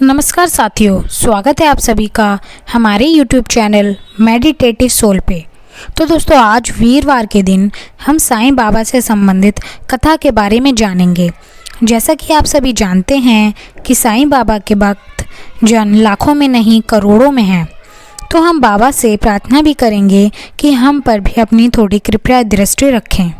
नमस्कार साथियों, स्वागत है आप सभी का हमारे YouTube चैनल मेडिटेटिव सोल पे। तो दोस्तों, आज वीरवार के दिन हम साईं बाबा से संबंधित कथा के बारे में जानेंगे। जैसा कि आप सभी जानते हैं कि साईं बाबा के भक्त जन लाखों में नहीं करोड़ों में हैं, तो हम बाबा से प्रार्थना भी करेंगे कि हम पर भी अपनी थोड़ी कृपया दृष्टि रखें।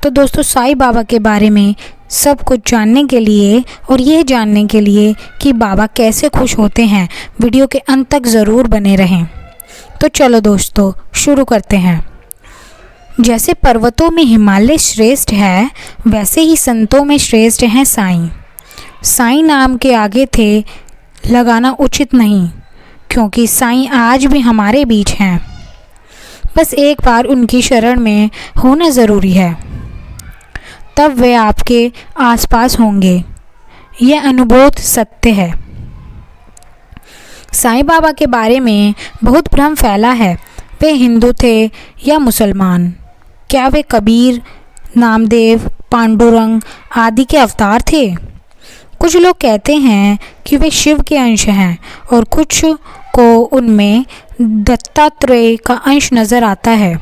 तो दोस्तों, साईं बाबा के बारे में सब कुछ जानने के लिए और यह जानने के लिए कि बाबा कैसे खुश होते हैं, वीडियो के अंत तक ज़रूर बने रहें। तो चलो दोस्तों, शुरू करते हैं। जैसे पर्वतों में हिमालय श्रेष्ठ है, वैसे ही संतों में श्रेष्ठ हैं साईं। साईं नाम के आगे थे लगाना उचित नहीं, क्योंकि साईं आज भी हमारे बीच हैं। बस एक बार उनकी शरण में होना ज़रूरी है, तब वे आपके आसपास होंगे। यह अनुभूत सत्य है। साईं बाबा के बारे में बहुत भ्रम फैला है। वे हिंदू थे या मुसलमान? क्या वे कबीर, नामदेव, पांडुरंग आदि के अवतार थे? कुछ लोग कहते हैं कि वे शिव के अंश हैं और कुछ को उनमें दत्तात्रेय का अंश नज़र आता है।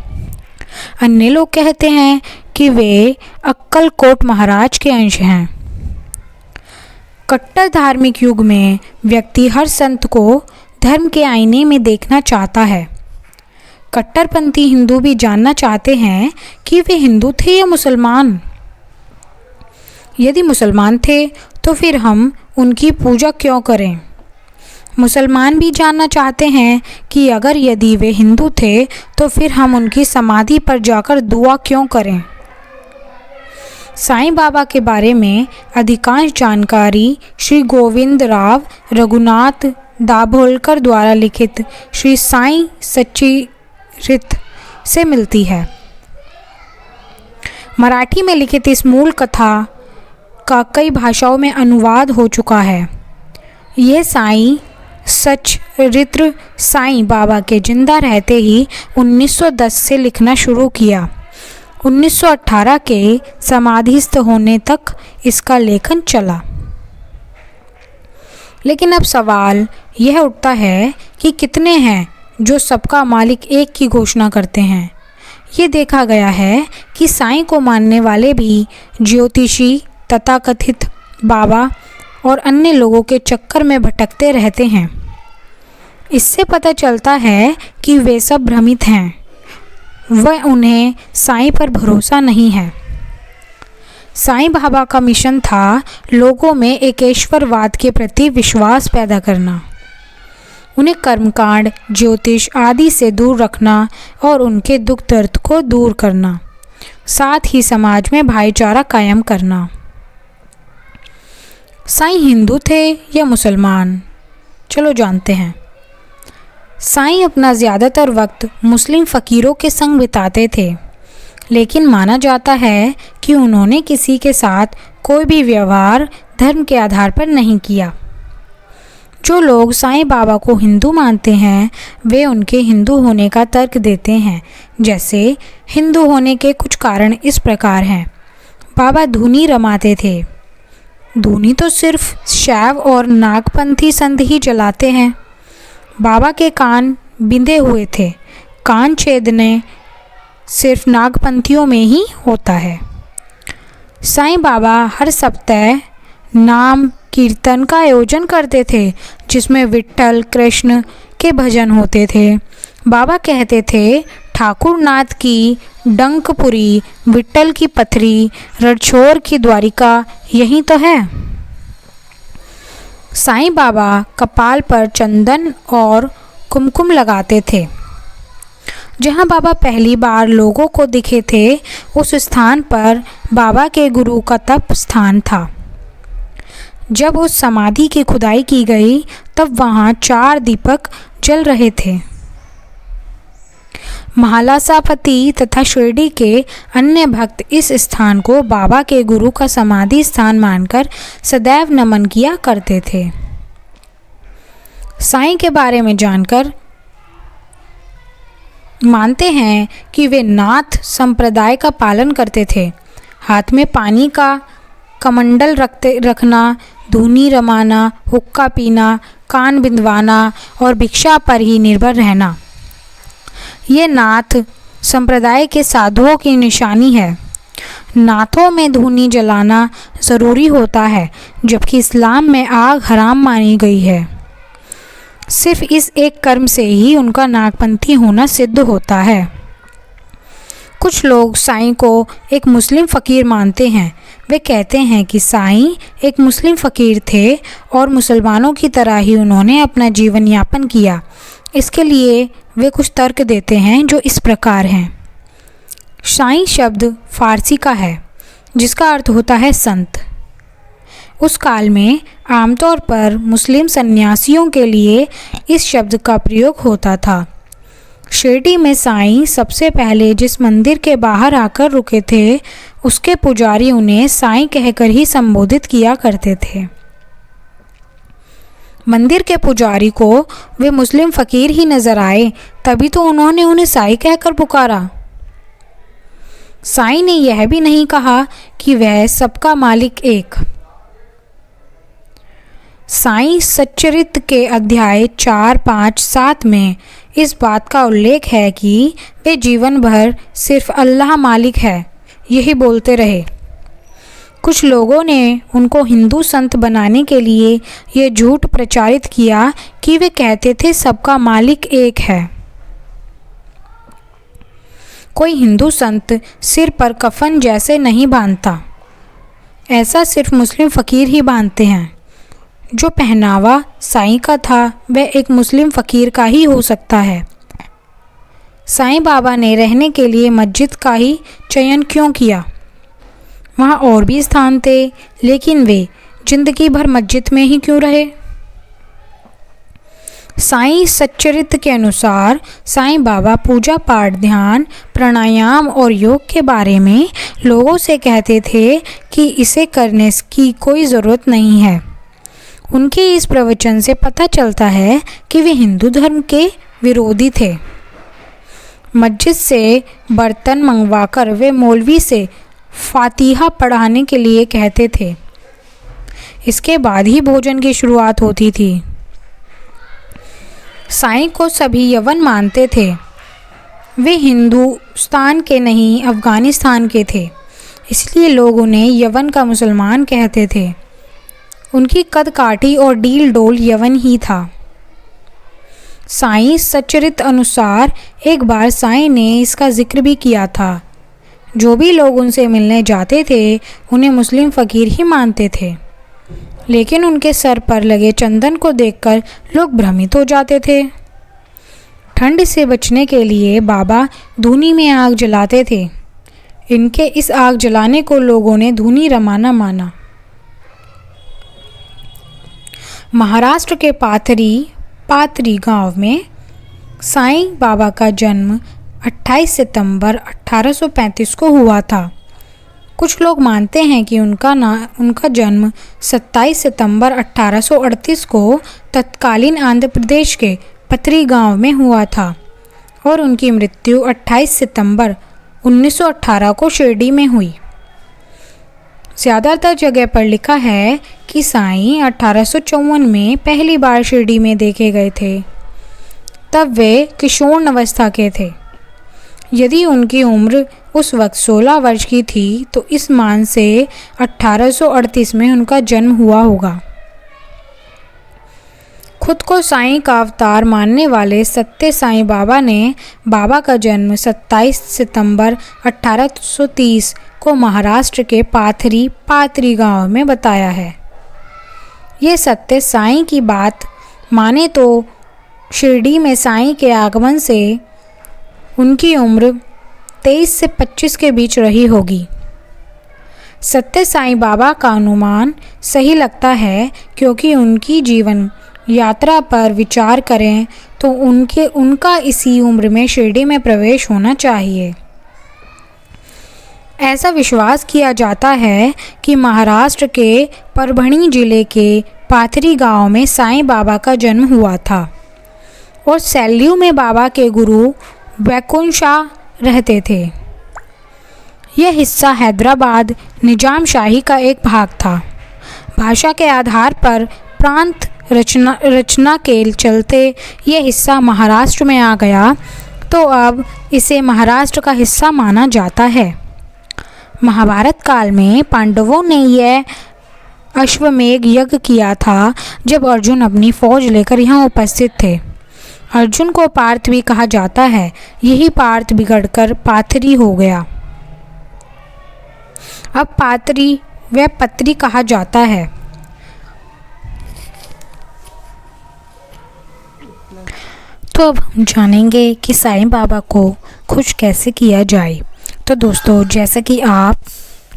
अन्य लोग कहते हैं कि वे अक्कलकोट महाराज के अंश हैं। कट्टर धार्मिक युग में व्यक्ति हर संत को धर्म के आईने में देखना चाहता है। कट्टरपंथी हिंदू भी जानना चाहते हैं कि वे हिंदू थे या मुसलमान। यदि मुसलमान थे तो फिर हम उनकी पूजा क्यों करें? मुसलमान भी जानना चाहते हैं कि अगर यदि वे हिंदू थे तो फिर हम उनकी समाधि पर जाकर दुआ क्यों करें? साईं बाबा के बारे में अधिकांश जानकारी श्री गोविंदराव रघुनाथ दाभोलकर द्वारा लिखित श्री साईं सच्चरित्र से मिलती है। मराठी में लिखित इस मूल कथा का कई भाषाओं में अनुवाद हो चुका है। यह साईं सच्चरित्र साईं बाबा के जिंदा रहते ही 1910 से लिखना शुरू किया। 1918 के समाधिस्थ होने तक इसका लेखन चला। लेकिन अब सवाल यह उठता है कि कितने हैं जो सबका मालिक एक की घोषणा करते हैं। ये देखा गया है कि साईं को मानने वाले भी ज्योतिषी, तथाकथित बाबा और अन्य लोगों के चक्कर में भटकते रहते हैं। इससे पता चलता है कि वे सब भ्रमित हैं। वह उन्हें साईं पर भरोसा नहीं है। साईं बाबा का मिशन था लोगों में एकेश्वरवाद के प्रति विश्वास पैदा करना, उन्हें कर्मकांड, ज्योतिष आदि से दूर रखना और उनके दुख दर्द को दूर करना, साथ ही समाज में भाईचारा कायम करना। साईं हिंदू थे या मुसलमान? चलो जानते हैं। साईं अपना ज़्यादातर वक्त मुस्लिम फ़कीरों के संग बिताते थे, लेकिन माना जाता है कि उन्होंने किसी के साथ कोई भी व्यवहार धर्म के आधार पर नहीं किया। जो लोग साईं बाबा को हिंदू मानते हैं, वे उनके हिंदू होने का तर्क देते हैं। जैसे हिंदू होने के कुछ कारण इस प्रकार हैं। बाबा धूनी रमाते थे। धूनी तो सिर्फ शैव और नागपंथी संत ही जलाते हैं। बाबा के कान बिंधे हुए थे। कान छेदने सिर्फ नागपंथियों में ही होता है। साईं बाबा हर सप्ताह नाम कीर्तन का आयोजन करते थे, जिसमें विट्ठल कृष्ण के भजन होते थे। बाबा कहते थे, ठाकुर नाथ की डंकपुरी, विट्ठल की पथरी, रणछोड़ की द्वारिका यही तो है। साईं बाबा कपाल पर चंदन और कुमकुम लगाते थे। जहाँ बाबा पहली बार लोगों को दिखे थे, उस स्थान पर बाबा के गुरु का तप स्थान था। जब उस समाधि की खुदाई की गई, तब वहाँ 4 दीपक जल रहे थे। महालासापति तथा शिरडी के अन्य भक्त इस स्थान को बाबा के गुरु का समाधि स्थान मानकर सदैव नमन किया करते थे। साईं के बारे में जानकर मानते हैं कि वे नाथ संप्रदाय का पालन करते थे। हाथ में पानी का कमंडल रखना, धूनी रमाना, हुक्का पीना, कान बिंदवाना और भिक्षा पर ही निर्भर रहना। ये नाथ संप्रदाय के साधुओं की निशानी है। नाथों में धूनी जलाना ज़रूरी होता है, जबकि इस्लाम में आग हराम मानी गई है। सिर्फ इस एक कर्म से ही उनका नागपंथी होना सिद्ध होता है। कुछ लोग साईं को एक मुस्लिम फ़कीर मानते हैं। वे कहते हैं कि साईं एक मुस्लिम फ़कीर थे और मुसलमानों की तरह ही उन्होंने अपना जीवन यापन किया। इसके लिए वे कुछ तर्क देते हैं जो इस प्रकार हैं। साईं शब्द फ़ारसी का है, जिसका अर्थ होता है संत। उस काल में आमतौर पर मुस्लिम सन्यासियों के लिए इस शब्द का प्रयोग होता था। शिरडी में साईं सबसे पहले जिस मंदिर के बाहर आकर रुके थे, उसके पुजारी उन्हें साईं कहकर ही संबोधित किया करते थे। मंदिर के पुजारी को वे मुस्लिम फ़कीर ही नज़र आए, तभी तो उन्होंने उन्हें साईं कहकर पुकारा। साईं ने यह भी नहीं कहा कि वह सबका मालिक एक। साईं सच्चरित्र के अध्याय 4, 5, 7 में इस बात का उल्लेख है कि वे जीवन भर सिर्फ अल्लाह मालिक है यही बोलते रहे। कुछ लोगों ने उनको हिंदू संत बनाने के लिए ये झूठ प्रचारित किया कि वे कहते थे सबका मालिक एक है। कोई हिंदू संत सिर पर कफन जैसे नहीं बांधता, ऐसा सिर्फ मुस्लिम फ़कीर ही बांधते हैं। जो पहनावा साईं का था वह एक मुस्लिम फ़कीर का ही हो सकता है। साईं बाबा ने रहने के लिए मस्जिद का ही चयन क्यों किया? वहाँ और भी स्थान थे, लेकिन वे जिंदगी भर मस्जिद में ही क्यों रहे? साईं सच्चरित्र के अनुसार साईं बाबा पूजा पाठ, ध्यान, प्राणायाम और योग के बारे में लोगों से कहते थे कि इसे करने की कोई ज़रूरत नहीं है। उनके इस प्रवचन से पता चलता है कि वे हिंदू धर्म के विरोधी थे। मस्जिद से बर्तन मंगवाकर वे मौलवी से फातिहा पढ़ाने के लिए कहते थे। इसके बाद ही भोजन की शुरुआत होती थी। साईं को सभी यवन मानते थे। वे हिंदुस्तान के नहीं, अफ़गानिस्तान के थे, इसलिए लोग उन्हें यवन का मुसलमान कहते थे। उनकी कद काठी और डील डोल यवन ही था। साईं सच्चरित्र अनुसार एक बार साईं ने इसका जिक्र भी किया था। जो भी लोग उनसे मिलने जाते थे उन्हें मुस्लिम फ़कीर ही मानते थे, लेकिन उनके सर पर लगे चंदन को देखकर लोग भ्रमित हो जाते थे। ठंड से बचने के लिए बाबा धूनी में आग जलाते थे। इनके इस आग जलाने को लोगों ने धूनी रमाना माना। महाराष्ट्र के पाथरी गांव में साईं बाबा का जन्म 28 सितंबर 1835 को हुआ था। कुछ लोग मानते हैं कि उनका जन्म 27 सितंबर 1838 को तत्कालीन आंध्र प्रदेश के पथरी गांव में हुआ था और उनकी मृत्यु 28 सितंबर 1918 को शिरडी में हुई। ज़्यादातर जगह पर लिखा है कि साईं 1854 में पहली बार शिरडी में देखे गए थे। तब वे किशोर अवस्था के थे। यदि उनकी उम्र उस वक्त 16 वर्ष की थी तो इस मान से 1838 में उनका जन्म हुआ होगा। खुद को साईं का अवतार मानने वाले सत्य साईं बाबा ने बाबा का जन्म 27 सितंबर 1830 को महाराष्ट्र के पाथरी गांव में बताया है। ये सत्य साईं की बात माने तो शिरडी में साईं के आगमन से उनकी उम्र 23 से 25 के बीच रही होगी। सत्य साईं बाबा का अनुमान सही लगता है, क्योंकि उनकी जीवन यात्रा पर विचार करें तो उनका इसी उम्र में शिरडी में प्रवेश होना चाहिए। ऐसा विश्वास किया जाता है कि महाराष्ट्र के परभणी जिले के पाथरी गांव में साईं बाबा का जन्म हुआ था और सैल्यू में बाबा के गुरु वैकुंठ शाह रहते थे। यह हिस्सा हैदराबाद निजाम शाही का एक भाग था। भाषा के आधार पर प्रांत रचना के चलते ये हिस्सा महाराष्ट्र में आ गया, तो अब इसे महाराष्ट्र का हिस्सा माना जाता है। महाभारत काल में पांडवों ने यह अश्वमेध यज्ञ किया था जब अर्जुन अपनी फौज लेकर यहाँ उपस्थित थे। अर्जुन को पार्थ भी कहा जाता है। यही पार्थ बिगड़कर पाथरी हो गया। अब पाथरी व पत्री कहा जाता है। तो अब हम जानेंगे कि साईं बाबा को खुश कैसे किया जाए। तो दोस्तों, जैसा कि आप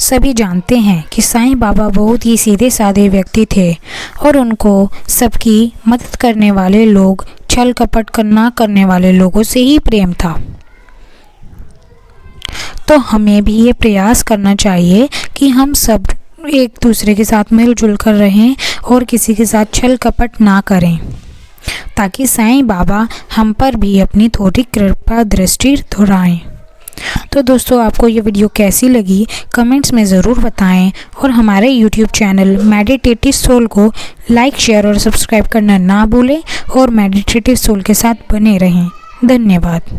सभी जानते हैं कि साईं बाबा बहुत ही सीधे साधे व्यक्ति थे और उनको सबकी मदद करने वाले लोग, छल कपट ना करने वाले लोगों से ही प्रेम था। तो हमें भी ये प्रयास करना चाहिए कि हम सब एक दूसरे के साथ मिलजुल कर रहें और किसी के साथ छल कपट ना करें, ताकि साईं बाबा हम पर भी अपनी थोड़ी कृपा दृष्टि दोहराएं। तो दोस्तों, आपको ये वीडियो कैसी लगी कमेंट्स में ज़रूर बताएं और हमारे YouTube चैनल मेडिटेटिव सोल को लाइक, शेयर और सब्सक्राइब करना ना भूलें और मेडिटेटिव सोल के साथ बने रहें। धन्यवाद।